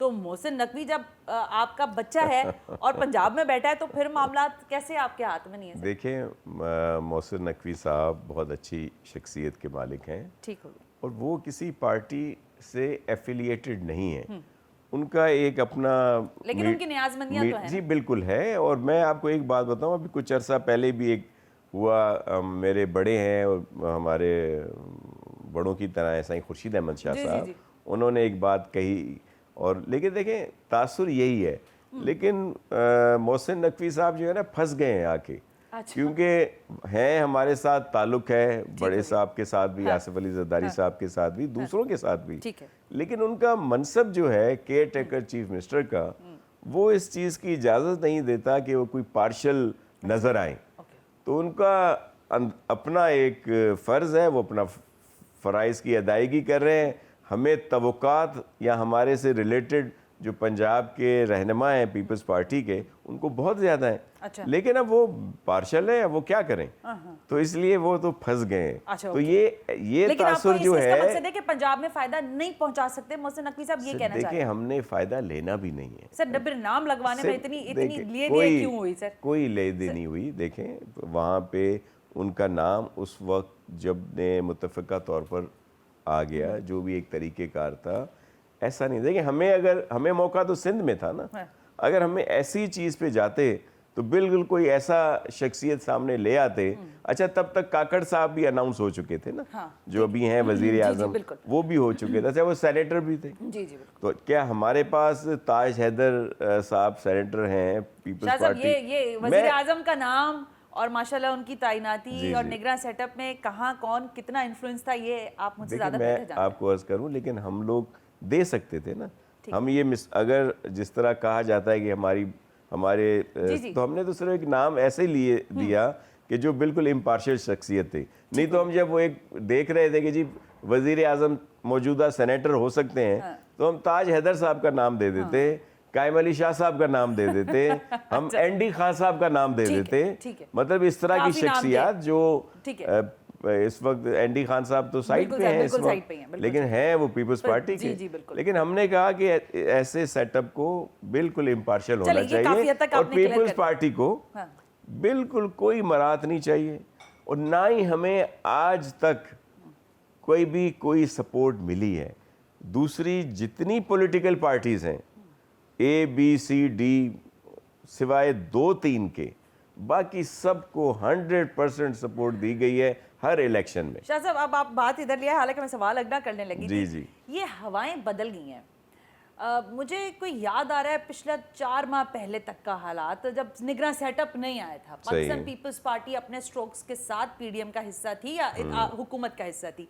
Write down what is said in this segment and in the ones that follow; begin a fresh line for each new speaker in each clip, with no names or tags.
تو محسن نقوی جب آپ کا بچہ ہے اور پنجاب میں بیٹھا ہے تو پھر معاملات کیسے آپ کے ہاتھ میں نہیں ہیں؟
دیکھیں محسن نقوی صاحب بہت اچھی شخصیت کے مالک ہیں،
ٹھیک ہو گیا.
اور وہ کسی پارٹی سے ایفیلیٹڈ نہیں ہیں. ان کا ایک اپنا
لیکن ان کی نیازمندیاں تو ہیں
جی بالکل ہے. اور میں آپ کو ایک بات بتاؤں، ابھی کچھ عرصہ پہلے بھی ایک ہوا، میرے بڑے ہیں اور ہمارے بڑوں کی طرح ہیں سائیں خورشید احمد شاہ صاحب، انہوں نے ایک بات کہی، اور لیکن دیکھیں تاثر یہی ہے. لیکن محسن نقوی صاحب جو ہے نا پھنس گئے ہیں آ کے، کیونکہ ہیں ہمارے ساتھ تعلق ہے بڑے صاحب کے ساتھ بھی، آصف علی زرداری صاحب کے ساتھ بھی، دوسروں کے ساتھ بھی، لیکن ان کا منصب جو ہے کیئر ٹیکر چیف منسٹر کا، وہ اس چیز کی اجازت نہیں دیتا کہ وہ کوئی پارشل نظر آئیں. تو ان کا اپنا ایک فرض ہے، وہ اپنا فرائض کی ادائیگی کر رہے ہیں. ہمیں توقعات یا ہمارے سے ریلیٹڈ جو پنجاب کے رہنما ہیں پیپلز پارٹی کے، ان کو بہت زیادہ ہیں، لیکن اب وہ پارشل ہیں، اب وہ کیا کریں؟ تو اس لیے وہ تو پھنس گئے ہیں. تو یہ تاثر جو ہے،
لیکن آپ کو اس کا مقصد ہے کہ پنجاب میں فائدہ نہیں پہنچا سکتے محسن نقوی صاحب، یہ کہنا چاہ رہے ہیں؟
دیکھیں ہم نے فائدہ لینا بھی نہیں ہے
سر. ڈبر نام لگوانے میں اتنی لیے دیے کیوں ہوئی سر؟
کوئی لے دے نہیں ہوئی. دیکھیں وہاں پہ ان کا نام اس وقت جب نے متفقہ طور پر آ گیا، جو بھی ایک طریقہ کار تھا، ایسا نہیں. دیکھیں ہمیں موقع تو سندھ میں تھا نا، اگر ہمیں ایسی چیز پہ جاتے تو بالکل کوئی ایسا شخصیت سامنے لے آتے. اچھا تب تک کاکڑ صاحب بھی اناؤنس ہو چکے تھے نا، جو ابھی ہیں وزیر اعظم، وہ بھی ہو چکے تھے. اچھا وہ سینیٹر بھی تھے. تو کیا ہمارے پاس تاج حیدر صاحب سینیٹر ہیں پیپلز پارٹی؟
یہ وزیر اعظم کا نام اور ماشاءاللہ ان کی تعیناتی اور نگراں سیٹ اپ میں کہاں کون کتنا انفلوئنس تھا، یہ آپ مجھ سے زیادہ بہتر جانتے ہیں.
میں آپ کو عرض کروں، لیکن ہم لوگ دے سکتے تھے نا. ہم یہ اگر جس طرح کہا جاتا ہے کہ ہمارے تو ہم نے تو صرف ایک نام ایسے لیے دیا کہ جو بالکل امپارشل شخصیت تھی. نہیں تو ہم جب وہ ایک دیکھ رہے تھے کہ جی وزیر اعظم موجودہ سینیٹر ہو سکتے ہیں، تو ہم تاج حیدر صاحب کا نام دے دیتے، قائم علی شاہ صاحب کا نام دے دیتے، ہم این ڈی خان صاحب کا نام دے دیتے. مطلب اس طرح کی شخصیات جو اس وقت این ڈی خان صاحب تو سائٹ پہ ہیں اس وقت، لیکن ہیں وہ پیپلز پارٹی کے. لیکن ہم نے کہا کہ ایسے سیٹ اپ کو بالکل امپارشل ہونا چاہیے، اور پیپلز پارٹی کو بالکل کوئی مراعات نہیں چاہیے. اور نہ ہی ہمیں آج تک کوئی سپورٹ ملی ہے. دوسری جتنی پولیٹیکل پارٹیز ہیں اے بی سی ڈی سوائے 2-3 کے، باقی سب کو 100% سپورٹ دی گئی ہے ہر الیکشن میں.
شاہ صاحب اب آپ بات ادھر لیا ہے، حالانکہ میں سوال اگلا کرنے لگی تھی.
جی
یہ ہوائیں بدل گئی ہیں. مجھے کوئی یاد آ رہا ہے پچھلا 4 ماہ پہلے تک کا حالات، جب نگراں سیٹ اپ نہیں آیا تھا، پاکستان پیپلز پارٹی اپنے سٹروکس کے ساتھ پی ڈی ایم کا حصہ تھی یا حکومت کا حصہ تھی.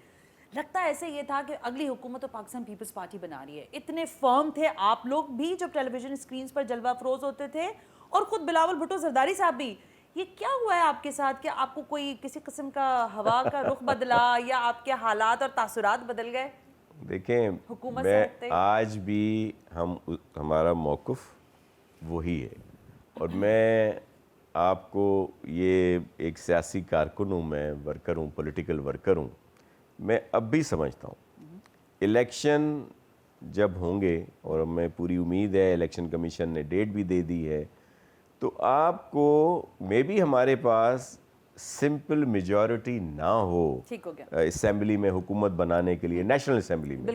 لگتا ایسے یہ تھا کہ اگلی حکومت تو پاکستان پیپلز پارٹی بنا رہی ہے. اتنے فرم تھے آپ لوگ بھی جب ٹیلی ویژن اسکرینز پر جلوہ افروز ہوتے تھے، اور خود بلاول بھٹو زرداری صاحب بھی. یہ کیا ہوا ہے آپ کے ساتھ کہ آپ کو کوئی کسی قسم کا ہوا کا رخ بدلا یا آپ کے حالات اور تاثرات بدل گئے؟
دیکھیں میں آج بھی ہمارا موقف وہی ہے. اور میں آپ کو یہ ایک سیاسی کارکن ہوں، میں ورکر ہوں، پولیٹیکل ورکر ہوں. میں اب بھی سمجھتا ہوں الیکشن جب ہوں گے، اور ہمیں پوری امید ہے الیکشن کمیشن نے ڈیٹ بھی دے دی ہے، تو آپ کو میں بھی ہمارے پاس سمپل میجورٹی نہ ہو اسمبلی میں حکومت بنانے کے لیے، نیشنل اسمبلی میں،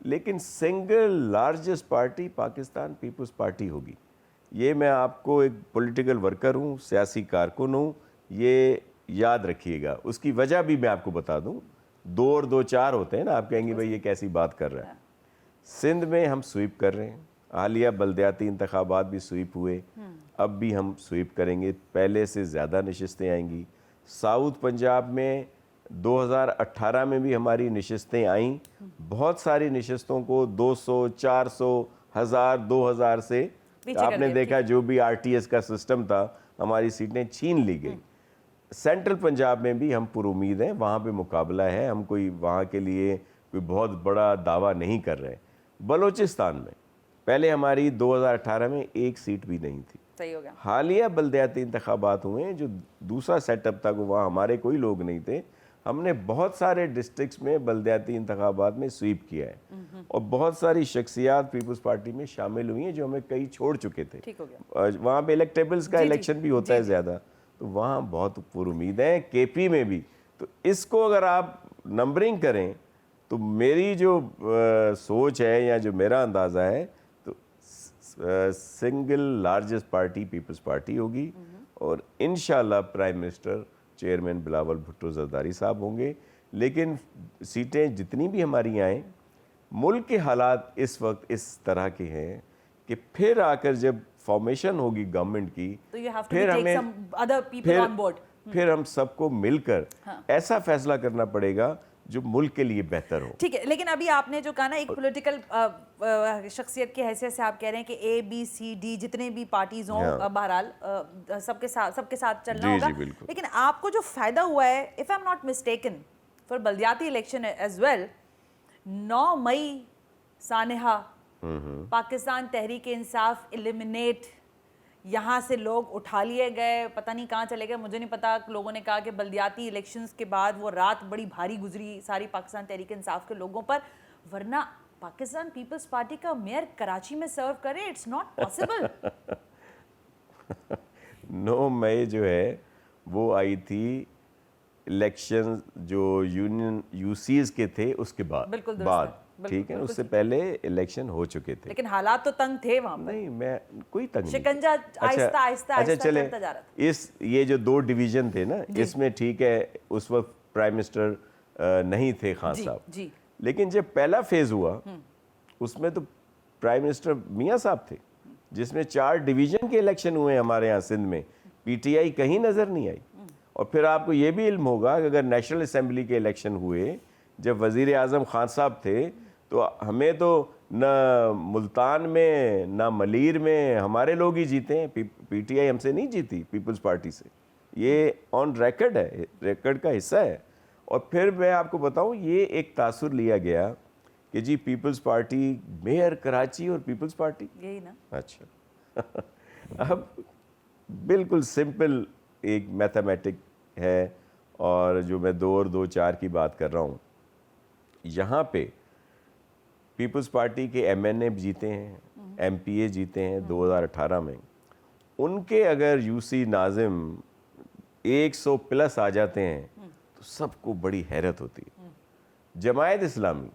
لیکن single largest party Pakistan peoples party ہوگی. یہ میں آپ کو ایک پولیٹیکل ورکر ہوں، سیاسی کارکن ہوں، یہ یاد رکھیے گا. اس کی وجہ بھی میں آپ کو بتا دوں. 2 اور 2 4 ہوتے ہیں نا، آپ کہیں گے بھائی یہ کیسی بات کر رہا ہے. سندھ میں ہم سویپ کر رہے ہیں، حالیہ بلدیاتی انتخابات بھی سویپ ہوئے، اب بھی ہم سویپ کریں گے، پہلے سے زیادہ نشستیں آئیں گی. ساؤتھ پنجاب میں 2018 میں بھی ہماری نشستیں آئیں. بہت ساری نشستوں کو 200 400 1000 2000 سے آپ نے دیکھا، جو بھی آر ٹی ایس کا سسٹم تھا، ہماری سیٹیں چھین لی گئی. سینٹرل پنجاب میں بھی ہم پر امید ہیں، وہاں پہ مقابلہ ہے، ہم کوئی وہاں کے لیے کوئی بہت بڑا دعویٰ نہیں کر رہے. بلوچستان میں پہلے ہماری 2018 میں 1 سیٹ بھی نہیں تھی. حالیہ بلدیاتی انتخابات ہوئے ہیں، جو دوسرا سیٹ اپ تھا، وہاں ہمارے کوئی لوگ نہیں تھے، ہم نے بہت سارے ڈسٹرکٹس میں بلدیاتی انتخابات میں سویپ کیا ہے اور بہت ساری شخصیات پیپلز پارٹی میں شامل ہوئی ہیں جو ہمیں کئی چھوڑ چکے تھے.
ٹھیک ہو گیا.
وہاں پہ الیکٹیبلز کا الیکشن بھی ہوتا ہے زیادہ, تو وہاں بہت پر امید ہیں. کے پی میں بھی. تو اس کو اگر آپ نمبرنگ کریں تو میری جو سوچ ہے یا جو میرا اندازہ ہے تو single largest party peoples party ہوگی اور انشاءاللہ prime minister chairman Bilawal Bhutto Zardari صاحب ہوں گے. لیکن سیٹیں جتنی بھی ہماری آئیں, ملک کے حالات اس وقت اس طرح کے ہیں کہ پھر آ کر جب فارمیشن ہوگی گورنمنٹ کی پھر ہم سب کو مل کر ایسا فیصلہ کرنا پڑے گا جو ملک کے لیے بہتر ہو.
ٹھیک ہے, لیکن ابھی آپ نے جو کہا نا ایک پولیٹیکل شخصیت کی حیثیت سے آپ کہہ رہے ہیں کہ اے بی سی ڈی جتنے بھی پارٹیز ہوں بہرحال سب کے ساتھ چلنا ہوگا. لیکن آپ کو جو فائدہ ہوا ہے if I am not mistaken for بلدیاتی الیکشن ایز ویل, 9 مئی سانحہ پاکستان تحریک انصاف ایلیمنیٹ, یہاں سے لوگ اٹھا لیے گئے, پتہ نہیں کہاں چلے گئے, مجھے نہیں پتا. لوگوں نے کہا کہ بلدیاتی الیکشنز کے بعد وہ رات بڑی بھاری گزری ساری پاکستان تحریک انصاف کے لوگوں پر, ورنہ پاکستان پیپلز پارٹی کا میئر کراچی میں سرو کرے, اٹس ناٹ پاسبل.
9 مئی جو ہے وہ آئی تھی الیکشن جو یونین یو سیز کے تھے اس کے بعد, ٹھیک ہے, اس سے پہلے الیکشن ہو چکے تھے.
لیکن حالات تو تنگ تھے وہاں پر.
نہیں, میں کوئی تنگ نہیں.
شکنجہ آہستہ آہستہ چلتا جا رہا تھا.
یہ جو 2 ڈویژن تھے نا, اس میں ٹھیک ہے اس وقت پرائم منسٹر نہیں تھے خان صاحب, لیکن جب پہلا فیز ہوا اس میں تو پرائم منسٹر میاں صاحب تھے, جس میں 4 ڈویژن کے الیکشن ہوئے ہمارے ہاں سندھ میں. پی ٹی آئی کہیں نظر نہیں آئی. اور پھر آپ کو یہ بھی علم ہوگا کہ اگر نیشنل اسمبلی کے الیکشن ہوئے جب وزیر اعظم خان صاحب تھے تو ہمیں تو نہ ملتان میں نہ ملیر میں ہمارے لوگ ہی جیتے ہیں, پی ٹی آئی ہم سے نہیں جیتی پیپلز پارٹی سے. یہ آن ریکارڈ ہے, ریکارڈ کا حصہ ہے. اور پھر میں آپ کو بتاؤں یہ ایک تاثر لیا گیا کہ جی پیپلز پارٹی میئر کراچی اور پیپلز پارٹی
یہی نا.
اچھا اب بالکل سمپل ایک میتھمیٹک ہے, اور جو میں 2 اور 2 4 کی بات کر رہا ہوں, یہاں پہ پیپلز پارٹی کے ایم این اے جیتے ہیں, ایم پی اے جیتے ہیں 2018 میں. ان کے اگر یو سی ناظم 100+ آ جاتے ہیں تو سب کو بڑی حیرت ہوتی ہے. جماعت اسلامی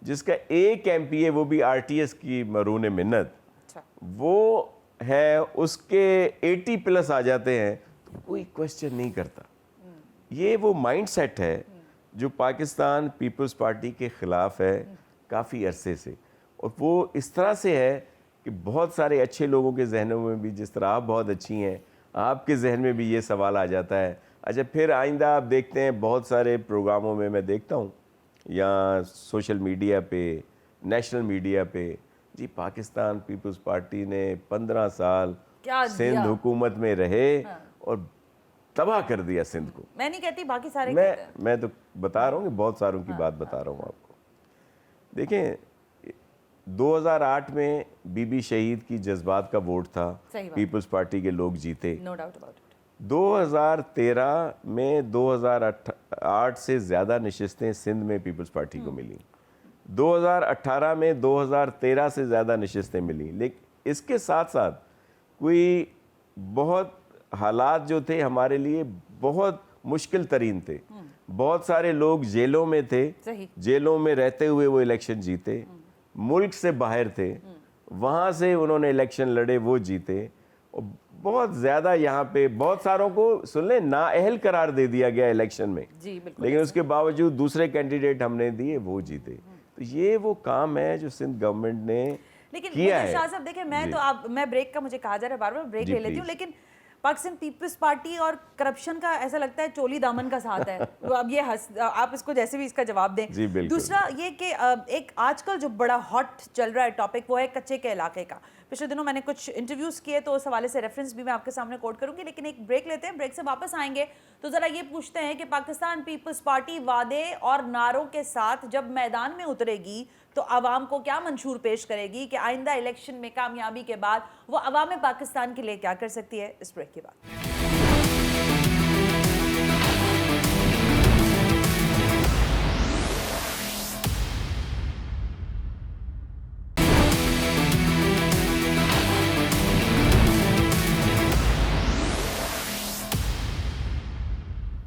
جس کا ایک ایم پی اے وہ بھی آر ٹی ایس کی مرہون منت, وہ ہے اس کے 80+ آ جاتے ہیں تو کوئی کوشچن نہیں کرتا. یہ وہ مائنڈ سیٹ ہے جو پاکستان پیپلز پارٹی کے خلاف ہے کافی عرصے سے, اور وہ اس طرح سے ہے کہ بہت سارے اچھے لوگوں کے ذہنوں میں بھی, جس طرح آپ بہت اچھی ہیں, آپ کے ذہن میں بھی یہ سوال آ جاتا ہے. اچھا پھر آئندہ آپ دیکھتے ہیں بہت سارے پروگراموں میں دیکھتا ہوں یا سوشل میڈیا پہ, نیشنل میڈیا پہ, جی پاکستان پیپلز پارٹی نے 15 سال سندھ حکومت میں رہے اور تباہ کر دیا سندھ کو.
میں نہیں کہتی, باقی سارے
میں تو بتا رہا ہوں کہ بہت ساروں کی بات بتا رہا ہوں آپ کو. دیکھیں 2008 میں بی بی شہید کی جذبات کا ووٹ تھا, پیپلز پارٹی کے لوگ جیتے. 2013 میں 2008 سے زیادہ نشستیں سندھ میں پیپلز پارٹی کو ملی. 2018 میں 2013 سے زیادہ نشستیں ملی. لیکن اس کے ساتھ ساتھ کوئی بہت حالات جو تھے ہمارے لیے بہت مشکل ترین تھے. بہت سارے لوگ جیلوں میں تھے, جیلوں میں رہتے ہوئے وہ الیکشن جیتے. ملک سے باہر تھے, وہاں سے انہوں نے الیکشن لڑے, وہ جیتے. اور بہت زیادہ یہاں پہ بہت ساروں کو سن لیں نااہل قرار دے دیا گیا الیکشن میں, لیکن اس کے باوجود دوسرے کینڈیڈیٹ ہم نے دیے, وہ جیتے. تو یہ وہ کام ہے جو سندھ گورنمنٹ نے کیا ہے.
شاہ صاحب دیکھیں, میں بریک کا مجھے کہا جا رہا ہے بار بار, بریک لے لیتی ہوں, لیکن پاکستان پیپلز پارٹی اور کرپشن کا ایسا لگتا ہے چولی دامن کا ساتھ ہے. اب یہ آپ اس کو جیسے بھی اس کا جواب دیں. دوسرا یہ کہ ایک آج کل جو بڑا ہاٹ چل رہا ہے ٹاپک وہ ہے کچے کے علاقے کا. پچھلے دنوں میں نے کچھ انٹرویوز کیے تو اس حوالے سے ریفرنس بھی میں آپ کے سامنے کوٹ کروں گی, لیکن ایک بریک لیتے ہیں. بریک سے واپس آئیں گے تو ذرا یہ پوچھتے ہیں کہ پاکستان پیپلز پارٹی وعدے اور نعروں کے ساتھ جب میدان میں اترے گی تو عوام کو کیا منشور پیش کرے گی کہ آئندہ الیکشن میں کامیابی کے بعد وہ عوام پاکستان کے لیے کیا کر سکتی ہے. اس بریک کے بعد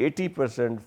80%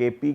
KP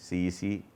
CEC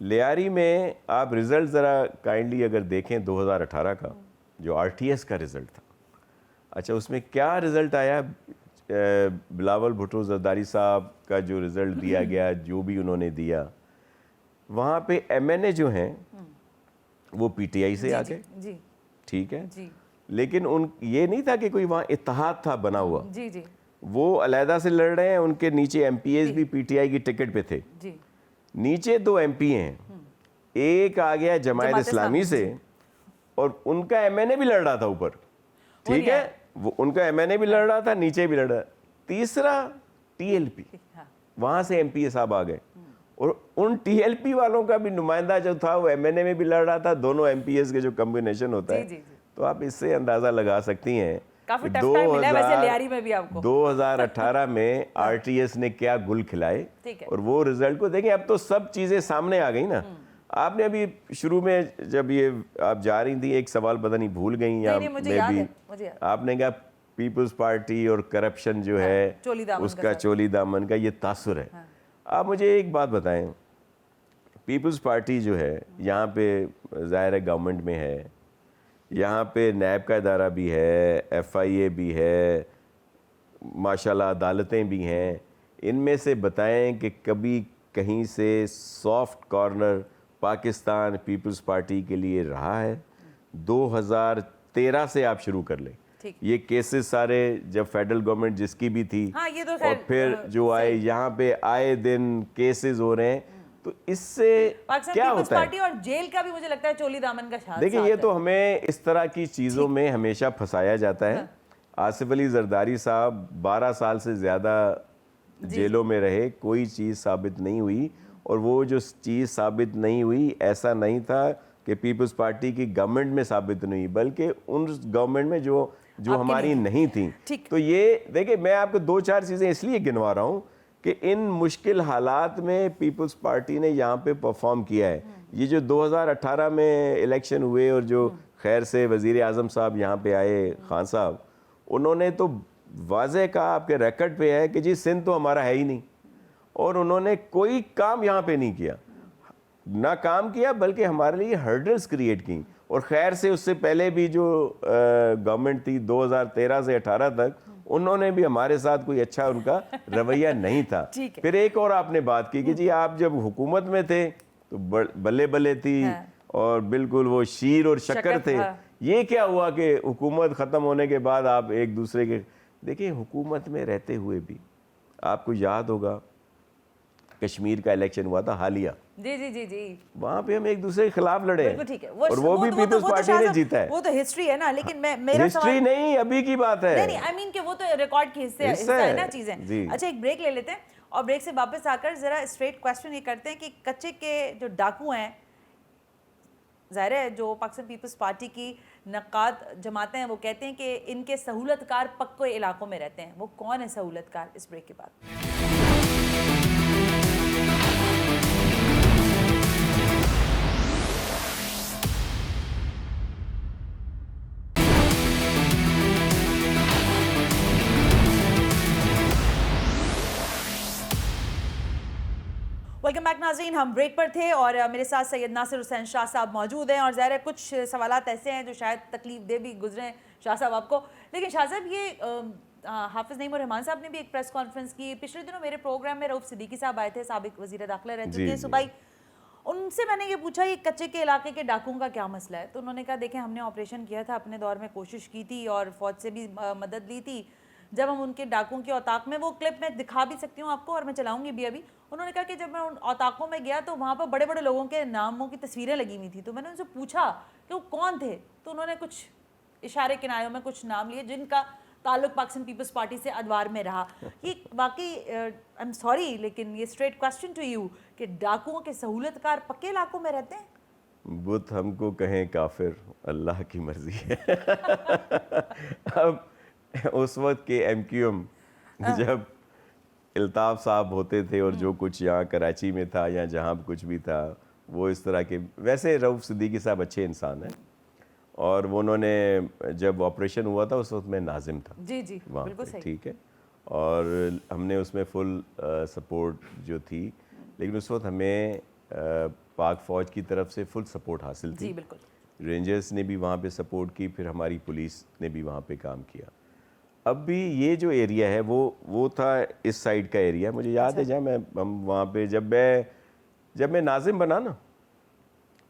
لیاری میں آپ رزلٹ ذرا کائنڈلی اگر دیکھیں 2018 کا جو RTS کا رزلٹ تھا, اچھا اس میں کیا رزلٹ آیا, بلاول بھٹو زرداری صاحب کا جو رزلٹ دیا گیا, جو بھی انہوں نے دیا, وہاں پہ MNA جو ہیں وہ PTI سے آ گئے, ٹھیک ہے, لیکن یہ نہیں تھا کہ کوئی وہاں اتحاد تھا بنا ہوا, وہ علیحدہ سے لڑ رہے ہیں, ان کے نیچے MPAs بھی PTI کی ٹکٹ پہ تھے, نیچے 2 MP ہیں, ایک آ گیا جماعت اسلامی سے اور ان کا MNA بھی لڑ رہا تھا اوپر, ٹھیک ہے, وہ ان کا MNA بھی لڑ رہا تھا, نیچے بھی لڑ رہا, تیسرا TLP, وہاں سے MPA صاحب آ گئے, اور ان TLP والوں کا بھی نمائندہ جو تھا وہ MNA میں بھی لڑ رہا تھا, دونوں MPAs کے جو کمبینیشن ہوتا ہے, تو آپ اس سے اندازہ لگا سکتی ہیں 2018 میں RTS نے کیا گل کھلائے, اور وہ رزلٹ کو دیکھیں, اب تو سب چیزیں سامنے آ گئی نا. آپ نے ابھی شروع میں جب یہ آپ جا رہی تھی ایک سوال پتہ نہیں بھول گئی یا میں بھی, آپ نے کہا پیپلز پارٹی اور کرپشن جو ہے اس کا چولی دامن کا یہ تاثر ہے. آپ مجھے ایک بات بتائیں, پیپلز پارٹی جو ہے یہاں پہ ظاہر ہے گورنمنٹ میں ہے, یہاں پہ نیب کا ادارہ بھی ہے, FIA بھی ہے, ماشاءاللہ عدالتیں بھی ہیں, ان میں سے بتائیں کہ کبھی کہیں سے soft corner Pakistan peoples party کے لیے رہا ہے؟ 2013 سے آپ شروع کر لیں, یہ کیسز سارے جب فیڈرل گورنمنٹ جس کی بھی تھی, اور پھر جو آئے یہاں پہ آئے دن کیسز ہو رہے ہیں, تو اس سے کیا ہوتا ہے؟
اور جیل کا بھی مجھے لگتا ہے چولی دامن کا ساتھ.
دیکھیں یہ تو ہمیں اس طرح کی چیزوں میں ہمیشہ پھنسایا جاتا ہے. آصف علی زرداری صاحب 12 سال سے زیادہ جیلوں میں رہے, کوئی چیز ثابت نہیں ہوئی, اور وہ جو چیز ثابت نہیں ہوئی ایسا نہیں تھا کہ پیپلز پارٹی کی گورنمنٹ میں ثابت نہیں, بلکہ ان گورنمنٹ میں جو ہماری نہیں تھیں. تو یہ دیکھیں میں آپ کو 2-4 چیزیں اس لیے گنوا رہا ہوں کہ ان مشکل حالات میں پیپلز پارٹی نے یہاں پہ پرفارم کیا ہے. یہ جو 2018 میں الیکشن ہوئے اور جو خیر سے وزیر اعظم صاحب یہاں پہ آئے, خان صاحب, انہوں نے تو واضح کہا آپ کے ریکارڈ پہ ہے کہ جی سندھ تو ہمارا ہے ہی نہیں, اور انہوں نے کوئی کام یہاں پہ نہیں کیا, نہ کام کیا بلکہ ہمارے لیے ہرڈلز کریٹ کی. اور خیر سے اس سے پہلے بھی جو گورنمنٹ تھی 2013 سے 18 تک, انہوں نے بھی ہمارے ساتھ کوئی اچھا ان کا رویہ نہیں تھا. پھر ایک اور آپ نے بات کی کہ جی آپ جب حکومت میں تھے تو بلے بلے تھی اور بالکل وہ شیر اور شکر تھے. یہ کیا ہوا کہ حکومت ختم ہونے کے بعد آپ ایک دوسرے کے, دیکھیں حکومت میں رہتے ہوئے بھی آپ کو یاد ہوگا کشمیر کا الیکشن ہوا تھا حالیہ,
جی
وہاں پہ ہم ایک دوسرے کے خلاف لڑے, اور وہ بھی
تو
پیپلز پارٹی نے جیتا ہے.
وہ تو ہسٹری ہے نا, لیکن میرا
ہسٹری نہیں ابھی کی بات ہے,
نہیں آئی مین کہ وہ تو ریکارڈ کی حصہ ہے نا چیزیں. اچھا ایک بریک لے لیتے ہیں, اور بریک سے واپس آ کر ذرا اسٹریٹ کویسچن یہ کرتے ہیں کہ کچے کے جو ڈاکو ہیں, ظاہر ہے جو پاکستان پیپلز پارٹی کی نقاد جماعتیں ہیں وہ کہتے ہیں کہ ان کے سہولت کار پکے علاقوں میں رہتے ہیں, وہ کون ہے سہولت کار؟ اس بریک کے بعد. ویلکم بیک ناظرین, ہم بریک پر تھے اور میرے ساتھ سید ناصر حسین شاہ صاحب موجود ہیں, اور ظاہر ہے کچھ سوالات ایسے ہیں جو شاید تکلیف دہ بھی گزرے شاہ صاحب آپ کو. لیکن شاہ صاحب یہ حافظ نعیم الرحمان صاحب نے بھی ایک پریس کانفرنس کی پچھلے دنوں میرے پروگرام میں. رؤف صدیقی صاحب آئے تھے, سابق وزیر داخلہ رہ چکے ہیں صوبائی. ان سے میں نے یہ پوچھا یہ کچے کے علاقے کے ڈاکوؤں کا کیا مسئلہ ہے, تو انہوں نے کہا دیکھیں ہم نے آپریشن کیا تھا, اپنے دور میں کوشش کی تھی اور فوج سے بھی مدد لی تھی. جب ہم ان کے ڈاکوؤں کے اوطاق میں, وہ کلپ میں دکھا بھی سکتی ہوں آپ کو اور میں چلاؤں گی بھی ابھی, انہوں نے کہا کہ جب میں ان اوطاقوں میں گیا تو وہاں پر بڑے بڑے لوگوں کے ناموں کی تصویریں لگی ہوئی تھی. تو میں نے ان سے پوچھا کہ وہ کون تھے, تو انہوں نے کچھ اشارے کناروں میں کچھ نام لیے جن کا تعلق پاکستان پیپلز پارٹی سے ادوار میں رہا. یہ واقعی آئی ایم سوری لیکن یہ اسٹریٹ کویسچن ٹو یو کہ ڈاکوؤں کے سہولت کار پکے علاقوں میں رہتے ہیں؟
بت ہم کو کہیں کافر, اللہ کی مرضی ہے. اب اس وقت کے MQM جب الطاف صاحب ہوتے تھے اور جو کچھ یہاں کراچی میں تھا یا جہاں کچھ بھی تھا, وہ اس طرح کے, ویسے رؤف صدیقی صاحب اچھے انسان ہیں, اور وہ انہوں نے جب آپریشن ہوا تھا اس وقت میں ناظم تھا
جی بالکل صحیح,
ٹھیک ہے, اور ہم نے اس میں فل سپورٹ جو تھی, لیکن اس وقت ہمیں پاک فوج کی طرف سے فل سپورٹ حاصل تھی.
جی بالکل.
رینجرز نے بھی وہاں پہ سپورٹ کی, پھر ہماری پولیس نے بھی وہاں پہ کام کیا. اب بھی یہ جو ایریا ہے وہ تھا اس سائڈ کا ایریا. مجھے یاد ہے ہم وہاں پہ جب میں ناظم بنا نا,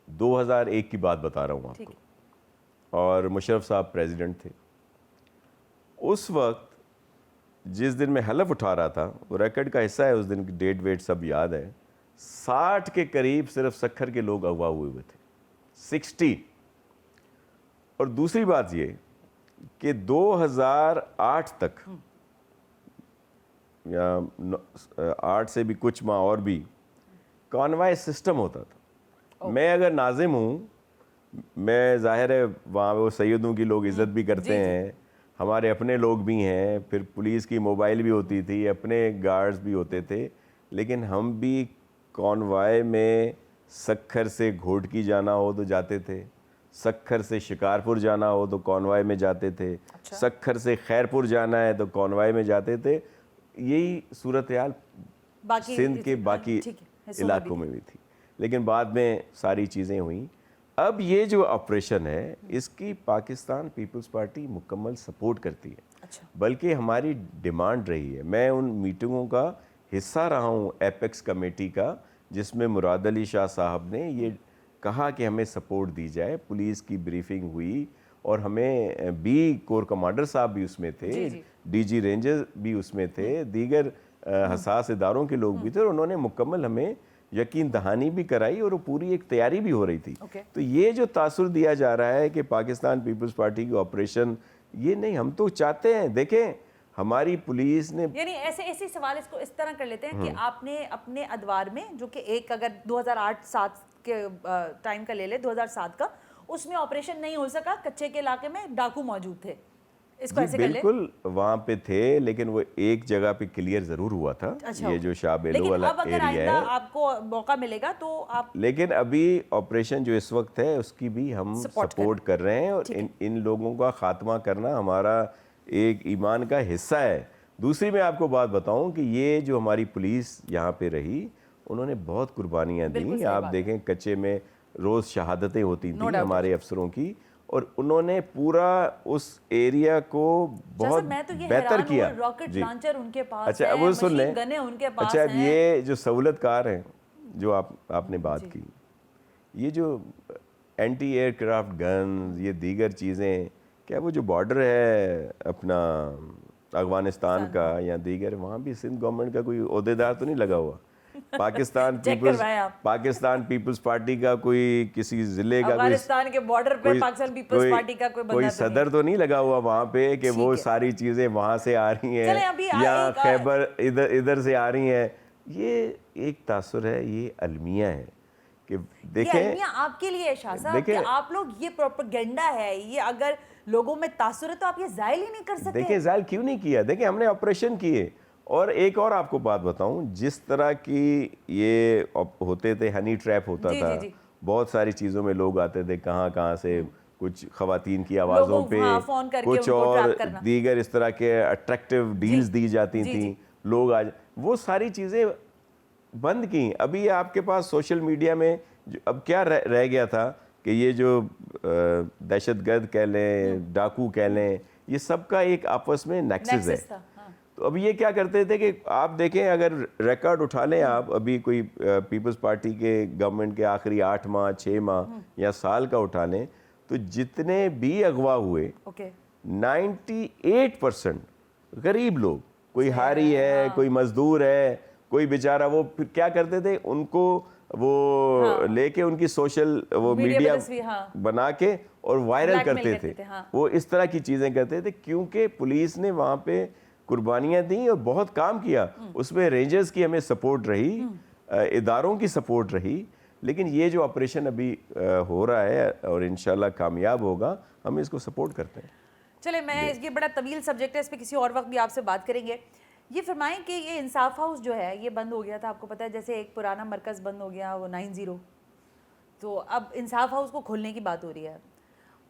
2001 کی بات بتا رہا ہوں آپ کو, اور مشرف صاحب پریزیڈنٹ تھے. اس وقت جس دن میں حلف اٹھا رہا تھا, وہ ریکارڈ کا حصہ ہے, اس دن کی ڈیٹ ویٹ سب یاد ہے, 60 کے قریب صرف سکھر کے لوگ اغوا ہوئے تھے, 60. اور دوسری بات یہ کہ 2008 تک, یا 8 سے بھی کچھ ماہ اور بھی, کانوائے سسٹم ہوتا تھا. میں اگر ناظم ہوں, میں ظاہر ہے وہاں وہ سیدوں کی لوگ عزت بھی کرتے ہیں, ہمارے اپنے لوگ بھی ہیں, پھر پولیس کی موبائل بھی ہوتی تھی, اپنے گارڈز بھی ہوتے تھے, لیکن ہم بھی کانوائے میں سکھر سے گھوٹکی جانا ہو تو جاتے تھے, سکھر سے شکارپور جانا ہو تو کانوائے میں جاتے تھے, سکھر سے خیرپور جانا ہے تو کانوائے میں جاتے تھے. یہی صورتحال سندھ کے باقی علاقوں میں بھی تھی, لیکن بعد میں ساری چیزیں ہوئیں. اب یہ جو آپریشن ہے, اس کی پاکستان پیپلز پارٹی مکمل سپورٹ کرتی ہے, بلکہ ہماری ڈیمانڈ رہی ہے. میں ان میٹنگوں کا حصہ رہا ہوں ایپیکس کمیٹی کا, جس میں مراد علی شاہ صاحب نے یہ کہا کہ ہمیں سپورٹ دی جائے. پولیس کی بریفنگ ہوئی, اور ہمیں بی کور کمانڈر صاحب بھی اس میں تھے, ڈی جی رینجر بھی اس میں تھے, دیگر حساس اداروں کے لوگ بھی تھے, اور انہوں نے مکمل ہمیں یقین دہانی بھی کرائی, اور وہ پوری ایک تیاری بھی ہو رہی تھی. تو یہ جو تاثر دیا جا رہا ہے کہ پاکستان پیپلز پارٹی کی آپریشن, یہ نہیں, ہم تو چاہتے ہیں, دیکھیں ہماری پولیس نے,
یعنی ایسے سوال اس کو اس طرح کر لیتے ہیں کہ آپ نے اپنے ادوار میں, جو کہ ایک اگر 2008-7 کے ٹائم کا لے لے, 2007 کا, اس میں آپریشن نہیں ہو سکا, کچے کے علاقے میں ڈاکو موجود تھے, اس کو ایسے کر لیں.
بالکل وہاں پہ تھے, لیکن وہ ایک جگہ پہ کلیئر ضرور ہوا تھا, یہ جو شاہ بیلو والا ایریا ہے.
اب آپ کو موقع ملے گا تو آپ,
لیکن ابھی آپریشن جو اس وقت ہے اس کی بھی ہم سپورٹ کر رہے ہیں, اور ان لوگوں کا خاتمہ کرنا ہمارا ایک ایمان کا حصہ ہے. دوسری میں آپ کو بات بتاؤں کہ یہ جو ہماری پولیس یہاں پہ رہی, انہوں نے بہت قربانیاں دیں. آپ دیکھیں کچے میں روز شہادتیں ہوتی تھیں ہمارے افسروں کی, اور انہوں نے پورا اس ایریا کو بہت بہتر کیا.
راکٹ لانچر ان کے پاس
اچھا, اب وہ سن لیں.
گنے ان کے پاس
اچھا, اب یہ جو سہولت کار ہیں جو آپ نے بات کی, یہ جو اینٹی ایئر کرافٹ گنز, یہ دیگر چیزیں, کیا وہ جو بارڈر ہے اپنا افغانستان کا یا دیگر, وہاں بھی سندھ گورنمنٹ کا کوئی عہدیدار تو نہیں لگا ہوا؟ پاکستان پیپلز پارٹی کا کوئی کسی ضلع کا
افغانستان کے بارڈر پہ پاکستان پیپلز پارٹی کا
کوئی صدر تو نہیں لگا ہوا وہاں پہ کہ وہ ساری چیزیں وہاں سے آ رہی ہیں یا خیبر ادھر سے آ رہی ہیں. یہ ایک تاثر ہے, یہ المیہ ہے کہ دیکھیں,
آپ کے لیے شاہ صاحب کہ آپ لوگ, یہ پروپیگنڈا ہے, یہ اگر لوگوں میں تاثر ہے تو آپ یہ ظاہر ہی نہیں کر سکتے.
دیکھیں ظاہر کیوں نہیں کیا, دیکھیں ہم نے آپریشن کیے. اور ایک اور آپ کو بات بتاؤں, جس طرح کی یہ ہوتے تھے, ہنی ٹریپ ہوتا تھا, بہت ساری چیزوں میں لوگ آتے تھے کہاں سے, کچھ خواتین کی آوازوں پہ, کچھ اور دیگر اس طرح کے اٹریکٹیو ڈیلز دی جاتی تھیں, لوگ وہ ساری چیزیں بند کی. ابھی آپ کے پاس سوشل میڈیا میں اب کیا رہ گیا تھا کہ یہ جو دہشت گرد کہہ لیں, ڈاکو کہہ لیں, یہ سب کا ایک آپس میں نیکسس ہے. تو اب یہ کیا کرتے تھے کہ آپ دیکھیں, اگر ریکارڈ اٹھا لیں آپ, ابھی کوئی پیپلز پارٹی کے گورنمنٹ کے آخری 8 ماہ 6 ماہ یا سال کا اٹھا لیں, تو جتنے بھی اغوا ہوئے 98% غریب لوگ, کوئی ہاری ہے, کوئی مزدور ہے, کوئی بیچارہ, وہ پھر کیا کرتے تھے, ان کو وہ لے کے ان کی سوشل وہ میڈیا بنا کے اور وائرل کرتے تھے. وہ اس طرح کی چیزیں کرتے تھے, کیونکہ پولیس نے وہاں پہ قربانیاں دیں اور بہت کام کیا. اس میں رینجرز کی ہمیں سپورٹ رہی, اداروں کی سپورٹ رہی. لیکن یہ جو آپریشن ابھی ہو رہا ہے اور انشاءاللہ کامیاب ہوگا, ہم اس کو سپورٹ کرتے ہیں.
چلے, میں یہ بڑا طویل سبجیکٹ ہے, اس پہ کسی اور وقت بھی آپ سے بات کریں گے. یہ فرمائیں کہ یہ انصاف ہاؤس جو ہے یہ بند ہو گیا تھا, آپ کو پتہ ہے, جیسے ایک پرانا مرکز بند ہو گیا وہ 90, تو اب انصاف ہاؤس کو کھولنے کی بات ہو رہی ہے.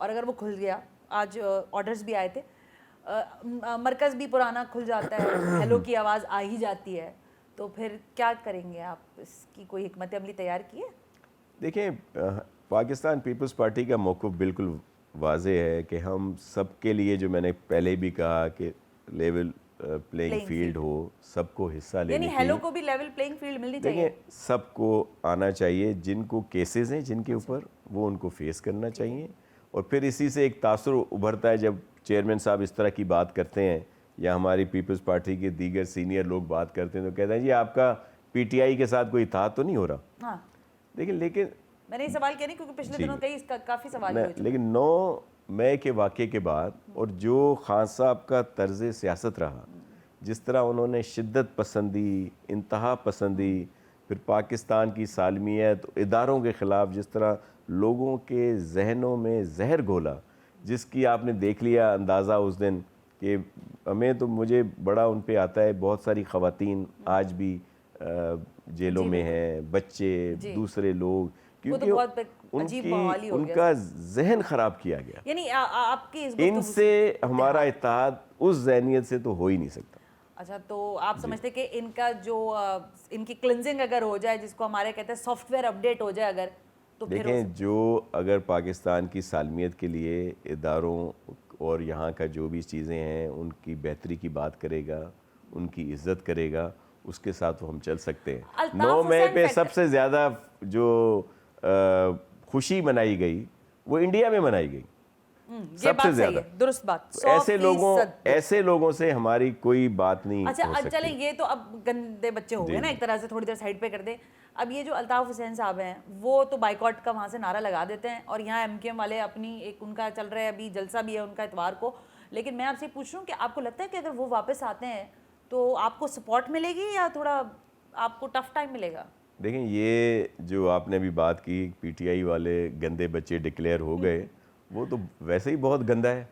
اور اگر وہ کھل گیا, آج آرڈرز بھی آئے تھے, مرکز بھی پرانا کھل جاتا ہے, ہیلو کی آواز آ ہی جاتی ہے, تو پھر کیا کریں گے آپ؟ اس کی کوئی حکمت عملی تیار کی ہے؟
دیکھیں پاکستان پیپلز پارٹی کا موقف بالکل واضح ہے کہ ہم سب کے لیے، جو میں نے پہلے بھی کہا کہ لیول پلینگ فیلڈ ہو، سب کو حصہ لینے
یعنی
کی،
ہیلو کو بھی لیول پلینگ فیلڈ ملنی چاہیے.
دیکھیں سب کو آنا چاہیے، جن کو کیسز ہیں جن کے اوپر، وہ ان کو فیس کرنا چاہیے. اور پھر اسی سے ایک تاثر ابھرتا ہے جب چیئرمین صاحب اس طرح کی بات کرتے ہیں یا ہماری پیپلز پارٹی کے دیگر سینئر لوگ بات کرتے ہیں تو کہتے ہیں جی آپ کا پی ٹی آئی کے ساتھ کوئی اتحاد تو نہیں ہو رہا.
ہاں
لیکن
میں نے یہ سوال کیا نہیں کیونکہ پچھلے دنوں کئی اس کا کافی سوال ہوئے تھے.
لیکن 9 مئی کے واقعے کے بعد اور جو خان صاحب کا طرز سیاست رہا، جس طرح انہوں نے شدت پسندی، انتہا پسندی، پھر پاکستان کی سالمیت، اداروں کے خلاف جس طرح لوگوں کے ذہنوں میں زہر گھولا، جس کی آپ نے دیکھ لیا اندازہ اس دن کہ ہمیں تو، مجھے بڑا ان پہ آتا ہے، بہت ساری خواتین آج بھی جیلوں میں ہیں، بچے، دوسرے لوگ، کیونکہ ان کا ذہن خراب کیا گیا.
یعنی آپ کی
ان سے ہمارا اتحاد اس ذہنیت سے تو ہو ہی نہیں سکتا.
اچھا تو آپ سمجھتے کہ ان کا جو ان کی کلنزنگ اگر ہو جائے، جس کو ہمارے کہتے ہیں سافٹ ویئر اپڈیٹ ہو جائے اگر، تو
دیکھیں جو اگر پاکستان کی سالمیت کے لیے اداروں اور یہاں کا جو بھی چیزیں ہیں ان کی بہتری کی بات کرے گا، ان کی عزت کرے گا، اس کے ساتھ ہم چل سکتے ہیں. 9 مئی پہ سب سے زیادہ جو خوشی منائی گئی وہ انڈیا میں منائی گئی سب سے زیادہ.
درست بات.
ایسے لوگوں سے ہماری کوئی بات نہیں ہو
اچھا
سکتی.
چلیں یہ تو اب گندے بچے ہو گئے نا ایک طرح سے، تھوڑی دیر سائڈ پہ کر دیں. اب یہ جو الطاف حسین صاحب ہیں وہ تو بائیکاٹ کا وہاں سے نعرہ لگا دیتے ہیں اور یہاں ایم کیو ایم والے اپنی ایک ان کا چل رہا ہے، ابھی جلسہ بھی ہے ان کا اتوار کو. لیکن میں آپ سے پوچھ رہا ہوں کہ آپ کو لگتا ہے کہ اگر وہ واپس آتے ہیں تو آپ کو سپورٹ ملے گی یا تھوڑا آپ کو ٹف ٹائم ملے گا؟
دیکھیں یہ جو آپ نے ابھی بات کی پی ٹی آئی والے گندے بچے ڈکلیئر ہو گئے، وہ تو ویسے ہی بہت گندا ہے،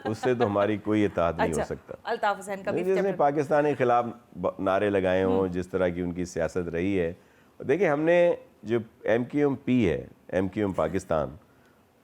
اس سے تو ہماری کوئی اتحاد نہیں ہو سکتا.
الطاف حسین کا بھی
جس نے پاکستان کے خلاف نعرے لگائے ہوں، جس طرح کی ان کی سیاست رہی ہے. دیکھیں ہم نے جو ایم کیو ایم پی ہے، ایم کیو ایم پاکستان،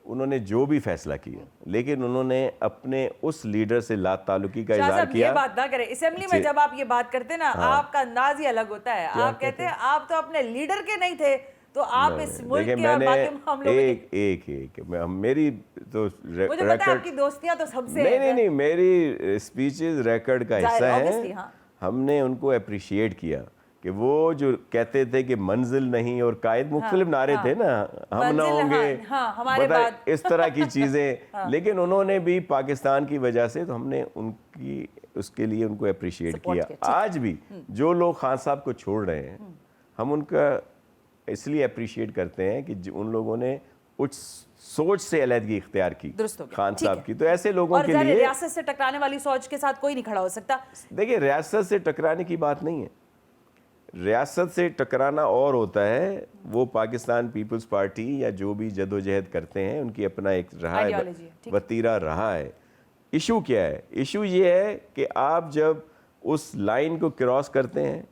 انہوں نے جو بھی فیصلہ کیا لیکن انہوں نے اپنے اس لیڈر سے لا تعلقی کا اظہار کیا.
یہ بات نہ کریں اسمبلی میں، جب آپ یہ بات کرتے نا آپ کا انداز ہی الگ ہوتا ہے. آپ کہتے ہیں آپ تو اپنے لیڈر کے نہیں تھے تو آپ اس ملک کے اور باقی معاملوں میں
ایک میری تو
مجھے پتا ہے آپ کی دوستیاں تو سب سے
نہیں میری اسپیچز ریکارڈ کا حصہ ہیں. ہم نے ان کو اپریشیٹ کیا کہ وہ جو کہتے تھے کہ منزل نہیں اور قائد، مختلف نعرے تھے نا، ہم نہ ہوں گے، اس طرح کی چیزیں. لیکن انہوں نے بھی پاکستان کی وجہ سے، تو ہم نے ان کی اس کے لیے ان کو اپریشیٹ کیا. آج بھی جو لوگ خان صاحب کو چھوڑ رہے ہیں ہم ان کا اس لیے اپریشیٹ کرتے ہیں کہ ان لوگوں نے اس سوچ سے علیحدگی اختیار کی خان صاحب کی. تو ایسے لوگوں کے لیے
ریاست سے ٹکرانے والی سوچ کے ساتھ کوئی نہیں کھڑا ہو سکتا.
دیکھیں ریاست سے ٹکرانے کی بات نہیں ہے، ریاست سے ٹکرانا اور ہوتا ہے. وہ پاکستان پیپلز پارٹی یا جو بھی جد و جہد کرتے ہیں ان کی اپنا ایک رہا ہے، وتیرہ رہا ہے. ایشو کیا ہے؟ ایشو یہ ہے کہ آپ جب اس لائن کو کراس کرتے ہیں،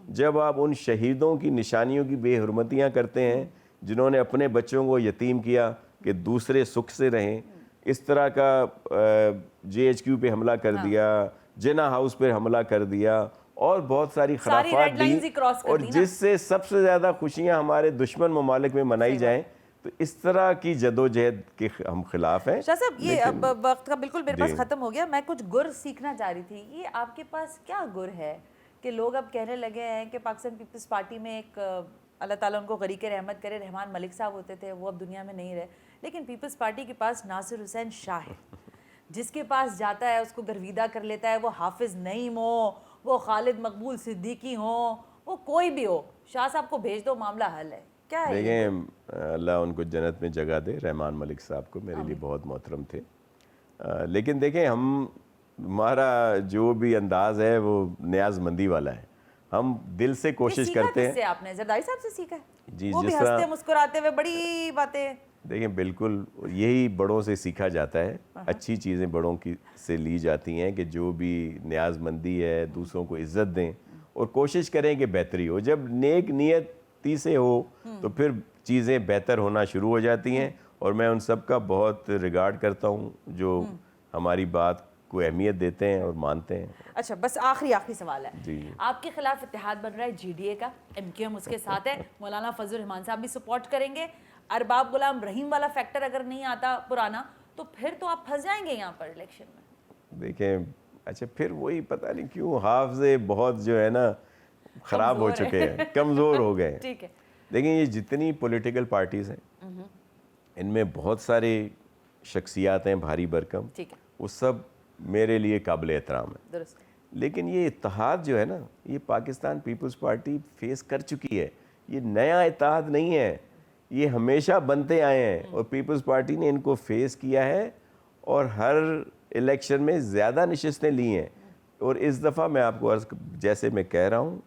جب آپ ان شہیدوں کی نشانیوں کی بے حرمتیاں کرتے ہیں جنہوں نے اپنے بچوں کو یتیم کیا کہ دوسرے سکھ سے رہیں، اس طرح کا جے ایچ کیو پہ حملہ کر دیا، جنا ہاؤس پہ حملہ کر دیا اور بہت ساری خرافات دی، اور جس سے سب سے زیادہ خوشیاں ہمارے دشمن ممالک میں منائی جائیں. تو اس طرح کی جدوجہد کے ہم خلاف ہیں.
شاہ صاحب یہ اب وقت کا بالکل میرے پاس ختم ہو گیا. میں کچھ گر سیکھنا چاہ رہی تھی. یہ آپ کے پاس کیا گر ہے کہ لوگ اب کہنے لگے ہیں کہ پاکستان پیپلز پارٹی میں ایک اللہ تعالیٰ ان کو غریق رحمت کرے رحمان ملک صاحب ہوتے تھے، وہ اب دنیا میں نہیں رہے، لیکن پیپلز پارٹی کے پاس ناصر حسین شاہ ہے، جس کے پاس جاتا ہے اس کو گرویدہ کر لیتا ہے. وہ حافظ نعیم ہو، وہ خالد مقبول صدیقی ہوں، وہ کوئی بھی ہو، شاہ صاحب کو بھیج دو معاملہ حل ہے. کیا ہے؟
دیکھیں اللہ ان کو جنت میں جگہ دے. رحمان ملک صاحب کو میرے لیے بہت محترم تھے. لیکن دیکھیں ہمارا جو بھی انداز ہے وہ نیاز مندی والا ہے. ہم دل سے کوشش کرتے ہیں.
آپ نے زرداری صاحب سے سیکھا ہے؟
جی،
وہ بھی ہنستے مسکراتے ہوئے بڑی باتیں.
دیکھیں بالکل یہی بڑوں سے سیکھا جاتا ہے. اچھی چیزیں بڑوں کی سے لی جاتی ہیں کہ جو بھی نیاز مندی ہے دوسروں کو عزت دیں اور کوشش کریں کہ بہتری ہو. جب نیک نیتی سے ہو تو پھر چیزیں بہتر ہونا شروع ہو جاتی ہیں. اور میں ان سب کا بہت ریگارڈ کرتا ہوں جو ہماری بات کو اہمیت دیتے ہیں اور مانتے ہیں.
اچھا بس آخری سوال ہے. آپ کے خلاف اتحاد بن رہا ہے جی ڈی اے کا، ایم کیو ایم اس کے ساتھ ہے، مولانا فضل الرحمان صاحب بھی سپورٹ کریں گے. ارباب غلام رحیم والا فیکٹر اگر نہیں آتا پرانا تو پھر تو آپ پھنس جائیں گے یہاں پر الیکشن میں.
دیکھیں اچھا پھر وہی پتہ نہیں کیوں حافظے بہت جو ہے نا خراب ہو چکے ہیں, کمزور ہو گئے ہیں.
ٹھیک ہے,
دیکھیں یہ جتنی پولیٹیکل پارٹیز ہیں ان میں بہت ساری شخصیات ہیں بھاری بھرکم,
ٹھیک ہے,
وہ سب میرے لیے قابل احترام ہیں.
درست.
لیکن یہ اتحاد جو ہے نا یہ پاکستان پیپلز پارٹی فیس کر چکی ہے. یہ نیا اتحاد نہیں ہے, یہ ہمیشہ بنتے آئے ہیں اور پیپلز پارٹی نے ان کو فیس کیا ہے اور ہر الیکشن میں زیادہ نشستیں لی ہیں. اور اس دفعہ میں آپ کو جیسے میں کہہ رہا ہوں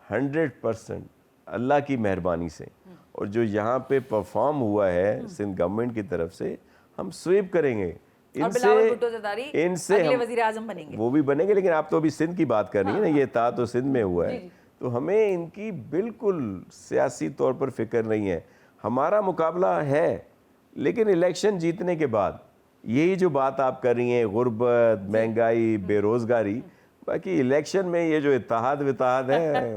100% اللہ کی مہربانی سے اور جو یہاں پہ پرفارم ہوا ہے سندھ گورنمنٹ کی طرف سے ہم سویپ کریں گے.
اور بلاول بھٹو زرداری اگلے وزیر اعظم بنیں گے.
وہ بھی بنیں گے, لیکن آپ تو ابھی سندھ کی بات کر رہی ہیں نا, یہ اتحاد تو سندھ میں ہوا ہے. تو ہمیں ان کی بالکل سیاسی طور پر فکر نہیں ہے. ہمارا مقابلہ ہے لیکن الیکشن جیتنے کے بعد یہی جو بات آپ کر رہی ہیں غربت, مہنگائی, بے روزگاری, باقی الیکشن میں یہ جو اتحاد وتحاد ہے.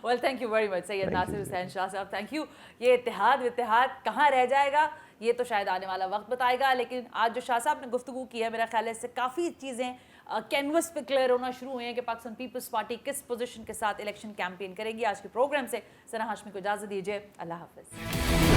Well thank you very much Syed Nasir Hussain Shah صاحب, تھینک یو. یہ اتحاد وتحاد کہاں رہ جائے گا یہ تو شاید آنے والا وقت بتائے گا, لیکن آج جو شاہ صاحب نے گفتگو کی ہے میرا خیال ہے اس سے کافی چیزیں کینوس پہ کلیئر ہونا شروع ہوئے ہیں کہ پاکستان پیپلز پارٹی کس پوزیشن کے ساتھ الیکشن کیمپین کرے گی. آج کے پروگرام سے ثنا ہاشمی کو اجازت دیجیے, اللہ حافظ.